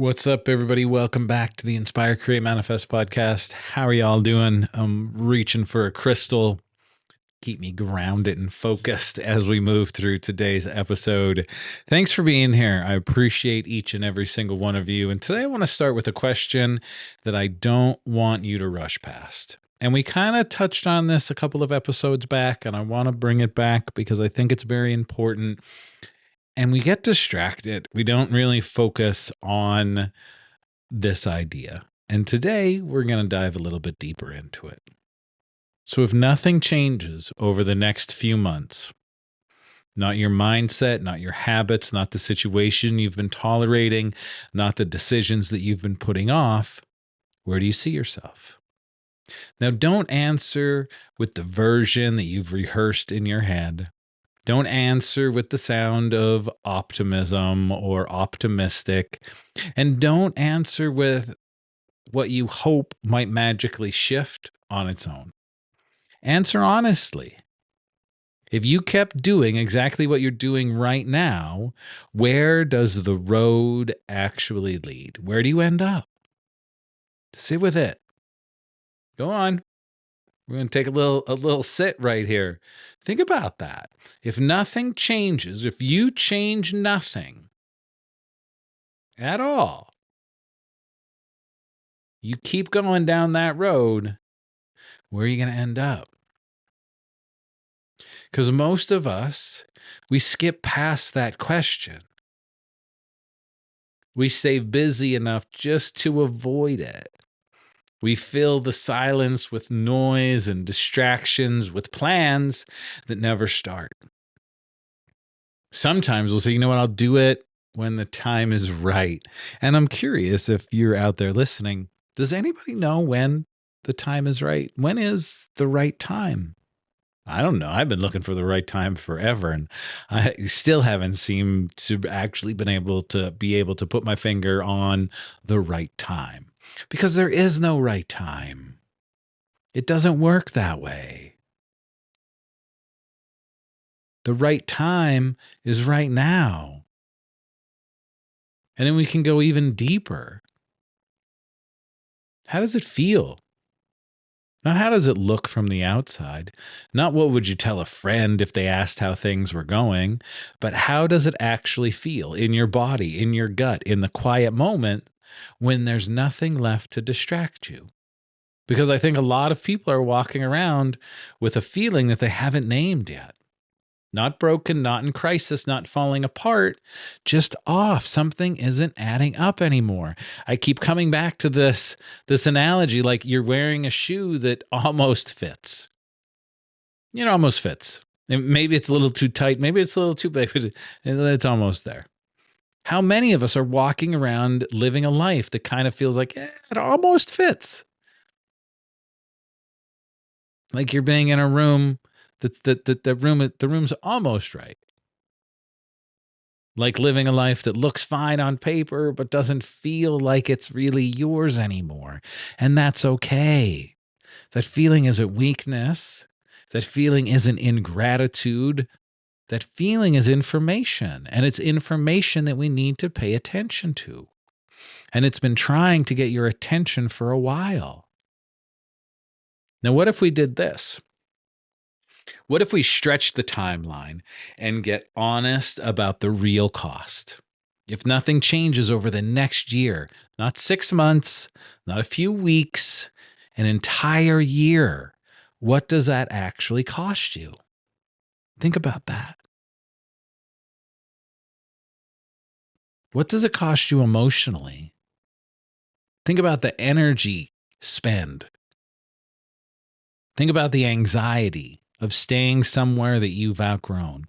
What's up, everybody? Welcome back to the Inspire, Create, Manifest podcast. How are y'all doing? I'm reaching for a crystal. Keep me grounded and focused as we move through today's episode. Thanks for being here. I appreciate each and every single one of you. And today I want to start with a question that I don't want you to rush past. And we kind of touched on this a couple of episodes back, and I want to bring it back because I think it's very important. And we get distracted. We don't really focus on this idea. And today we're going to dive a little bit deeper into it. So, if nothing changes over the next few months, not your mindset, not your habits, not the situation you've been tolerating, not the decisions that you've been putting off, where do you see yourself? Now, don't answer with the version that you've rehearsed in your head. Don't answer with the sound of optimism or optimistic. And don't answer with what you hope might magically shift on its own. Answer honestly. If you kept doing exactly what you're doing right now, where does the road actually lead? Where do you end up? Sit with it. Go on. We're going to take a little sit right here. Think about that. If nothing changes, if you change nothing at all, you keep going down that road, where are you going to end up? Because most of us, we skip past that question. We stay busy enough just to avoid it. We fill the silence with noise and distractions, with plans that never start. Sometimes we'll say, you know what, I'll do it when the time is right. And I'm curious if you're out there listening, does anybody know when the time is right? When is the right time? I don't know. I've been looking for the right time forever, and I still haven't seemed to actually been able to put my finger on the right time, because there is no right time. It doesn't work that way. The right time is right now. And then we can go even deeper. How does it feel? Not how does it look from the outside? Not what would you tell a friend if they asked how things were going, but how does it actually feel in your body, in your gut, in the quiet moment when there's nothing left to distract you? Because I think a lot of people are walking around with a feeling that they haven't named yet. Not broken, not in crisis, not falling apart, just off. Something isn't adding up anymore. I keep coming back to this analogy, like you're wearing a shoe that almost fits. It almost fits. Maybe it's a little too tight. Maybe it's a little too big. It's almost there. How many of us are walking around living a life that kind of feels like it almost fits? Like you're being in a room the room's almost right. Like living a life that looks fine on paper, but doesn't feel like it's really yours anymore. And that's okay. That feeling isn't weakness. That feeling isn't ingratitude. That feeling is information. And it's information that we need to pay attention to. And it's been trying to get your attention for a while. Now, what if we did this? What if we stretch the timeline and get honest about the real cost? If nothing changes over the next year, not 6 months, not a few weeks, an entire year, what does that actually cost you? Think about that. What does it cost you emotionally? Think about the energy spend. Think about the anxiety of staying somewhere that you've outgrown.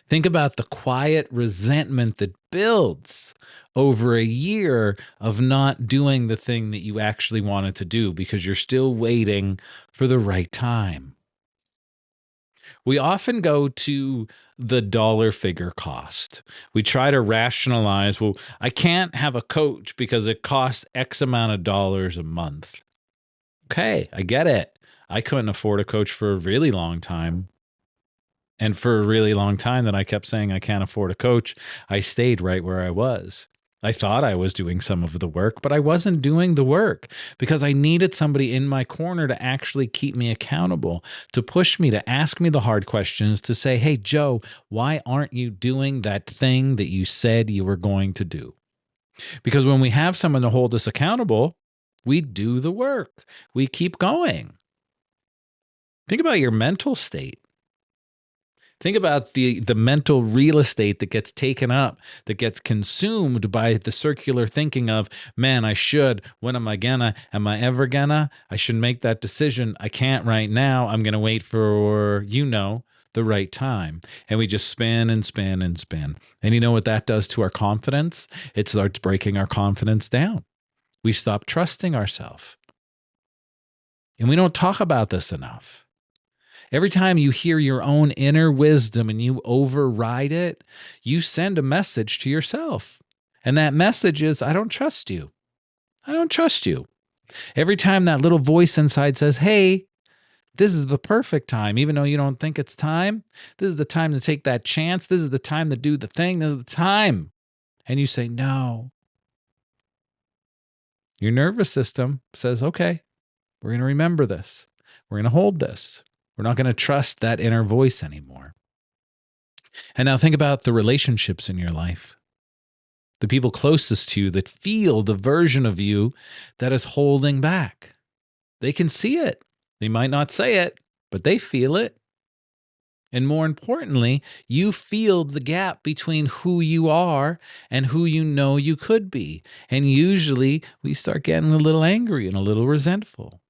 Think about the quiet resentment that builds over a year of not doing the thing that you actually wanted to do because you're still waiting for the right time. We often go to the dollar figure cost. We try to rationalize, well, I can't have a coach because it costs X amount of dollars a month. Okay, I get it. I couldn't afford a coach for a really long time. And for a really long time that I kept saying I can't afford a coach, I stayed right where I was. I thought I was doing some of the work, but I wasn't doing the work because I needed somebody in my corner to actually keep me accountable, to push me, to ask me the hard questions, to say, hey, Joe, why aren't you doing that thing that you said you were going to do? Because when we have someone to hold us accountable, we do the work, we keep going. Think about your mental state. Think about the mental real estate that gets taken up, that gets consumed by the circular thinking of, man, I should. When am I gonna? Am I ever gonna? I should make that decision. I can't right now. I'm gonna wait for, the right time. And we just spin and spin and spin. And you know what that does to our confidence? It starts breaking our confidence down. We stop trusting ourselves. And we don't talk about this enough. Every time you hear your own inner wisdom and you override it, you send a message to yourself. And that message is, I don't trust you. I don't trust you. Every time that little voice inside says, hey, this is the perfect time, even though you don't think it's time, this is the time to take that chance. This is the time to do the thing. This is the time. And you say, no. Your nervous system says, okay, we're going to remember this. We're going to hold this. We're not going to trust that inner voice anymore. And now think about the relationships in your life, the people closest to you that feel the version of you that is holding back. They can see it. They might not say it, but they feel it. And more importantly, you feel the gap between who you are and who you know you could be. And usually we start getting a little angry and a little resentful.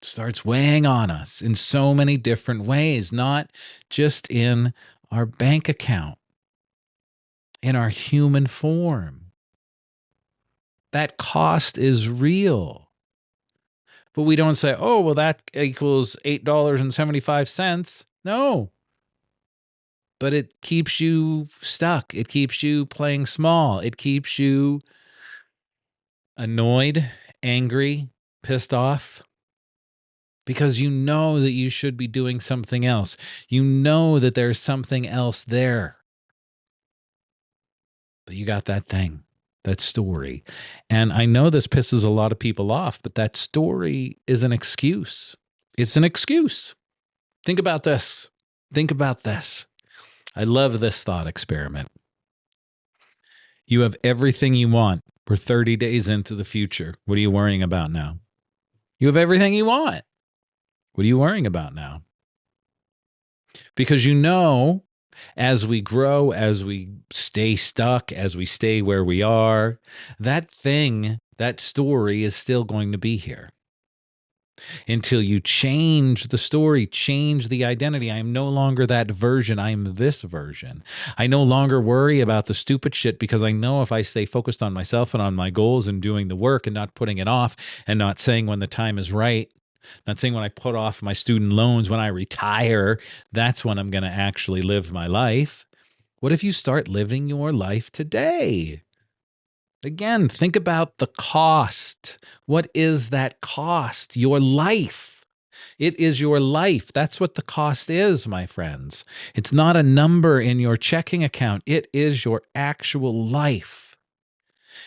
Starts weighing on us in so many different ways, not just in our bank account, in our human form. That cost is real. But we don't say, oh, well, that equals $8.75. No. But it keeps you stuck. It keeps you playing small. It keeps you annoyed, angry, pissed off. Because you know that you should be doing something else. You know that there's something else there. But you got that thing, that story. And I know this pisses a lot of people off, but that story is an excuse. It's an excuse. Think about this. Think about this. I love this thought experiment. You have everything you want. We're 30 days into the future. What are you worrying about now? You have everything you want. What are you worrying about now? Because you know, as we grow, as we stay stuck, as we stay where we are, that thing, that story is still going to be here. Until you change the story, change the identity. I am no longer that version. I am this version. I no longer worry about the stupid shit because I know if I stay focused on myself and on my goals and doing the work and not putting it off and not saying when the time is right, not saying when I put off my student loans, when I retire, that's when I'm going to actually live my life. What if you start living your life today? Again, think about the cost. What is that cost? Your life. It is your life. That's what the cost is, my friends. It's not a number in your checking account. It is your actual life.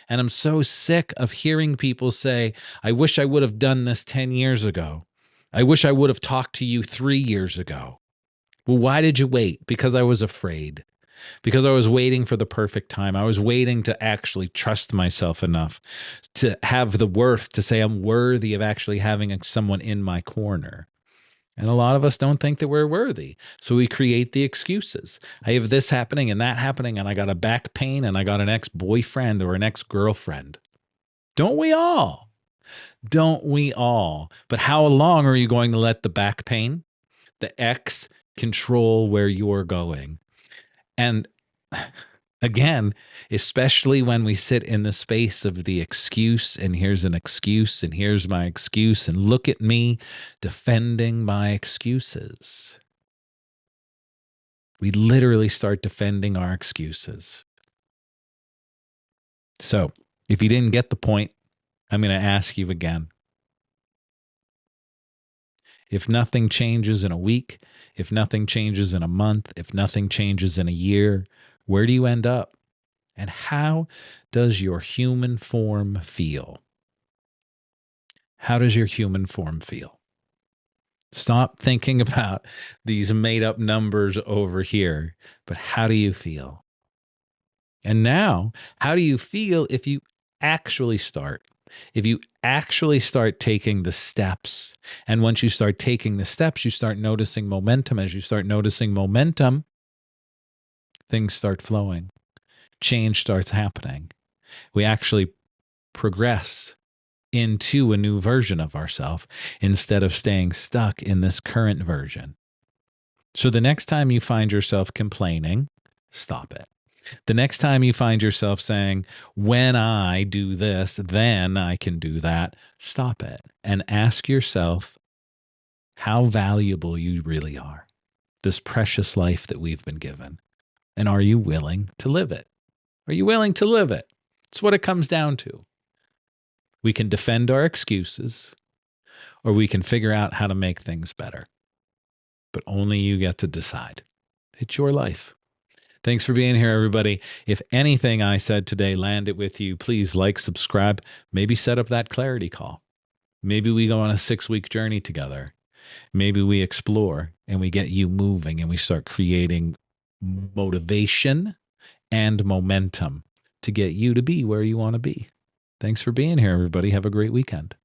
And I'm so sick of hearing people say, I wish I would have done this 10 years ago. I wish I would have talked to you 3 years ago. Well, why did you wait? Because I was afraid. Because I was waiting for the perfect time. I was waiting to actually trust myself enough to have the worth to say I'm worthy of actually having someone in my corner. And a lot of us don't think that we're worthy. So we create the excuses. I have this happening and that happening, and I got a back pain, and I got an ex-boyfriend or an ex-girlfriend. Don't we all? Don't we all? But how long are you going to let the back pain, the ex, control where you're going? And again, especially when we sit in the space of the excuse, and here's an excuse, and here's my excuse, and look at me defending my excuses. We literally start defending our excuses. So, if you didn't get the point, I'm going to ask you again. If nothing changes in a week, if nothing changes in a month, if nothing changes in a year, Where do you end up? And how does your human form feel? How does your human form feel? Stop thinking about these made up numbers over here, but how do you feel? And now, how do you feel if you actually start? If you actually start taking the steps, and once you start taking the steps, you start noticing momentum. As you start noticing momentum, things start flowing, change starts happening. We actually progress into a new version of ourselves instead of staying stuck in this current version. So the next time you find yourself complaining, stop it. The next time you find yourself saying, when I do this, then I can do that, stop it and ask yourself how valuable you really are, this precious life that we've been given. And are you willing to live it? Are you willing to live it? It's what it comes down to. We can defend our excuses or we can figure out how to make things better. But only you get to decide. It's your life. Thanks for being here, everybody. If anything I said today landed with you, please like, subscribe, maybe set up that clarity call. Maybe we go on a 6-week journey together. Maybe we explore and we get you moving and we start creating motivation and momentum to get you to be where you want to be. Thanks for being here, everybody. Have a great weekend.